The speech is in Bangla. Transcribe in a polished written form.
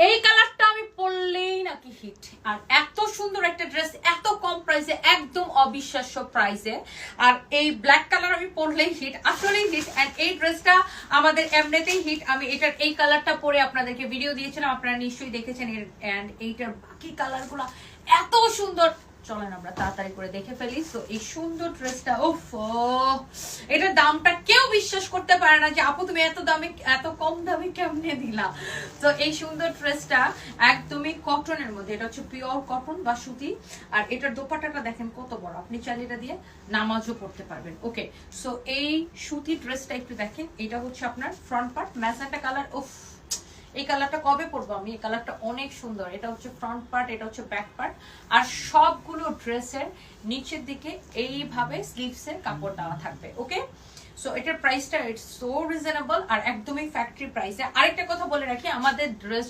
এই কালারটা আমি পরলেই নাকি হিট। আর এত সুন্দর একটা ড্রেস এত কম প্রাইসে, একদম অবিশ্বাস্য প্রাইসে। আর এই ব্ল্যাক কালার আমি পরলেই হিট, আসলেই হিট। এন্ড এই ড্রেসটা আমাদের এমনিতেই হিট। আমি এটার এই কালারটা পরে আপনাদেরকে ভিডিও দিয়েছিলাম, আপনারা নিশ্চয়ই দেখেছেন। এন্ড এইটার বাকি কালারগুলো এত সুন্দর। চলেন আমরা তাড়াতাড়ি করে দেখে ফেলি। তো এই সুন্দর ড্রেসটা, ওফ, এটার দামটা কেউ বিশ্বাস করতে পারে না যে আপু তুমি এত দামে, এত কম দামে কেমনে দিলা। তো এই সুন্দর ড্রেসটা একদমই কটনের মধ্যে, এটা হচ্ছে পিওর কটন বা সুতি। আর এটার দোপাট্টাটা দেখেন কত বড়, আপনি চাইলে এটা দিয়ে নামাজও পড়তে পারবেন। ওকে, সো এই সুতি ড্রেসটা একটু দেখেন। এটা হচ্ছে আপনার ফ্রন্ট পার্ট, ম্যাজেন্টা কালার। উফ, এই কালারটা কবে পরবো আমি, এই কালারটা অনেক সুন্দর। এটা হচ্ছে ফ্রন্ট পার্ট, এটা হচ্ছে ব্যাক পার্ট। আর সবগুলো ড্রেসের নিচের দিকে এইভাবে স্লিভসের কাপড় দেওয়া থাকবে। ওকে, সো এটার প্রাইসটা ইটস সো রিজনেবল আর একদমই ফ্যাক্টরি প্রাইসে। আরেকটা কথা বলে রাখি, আমাদের ড্রেস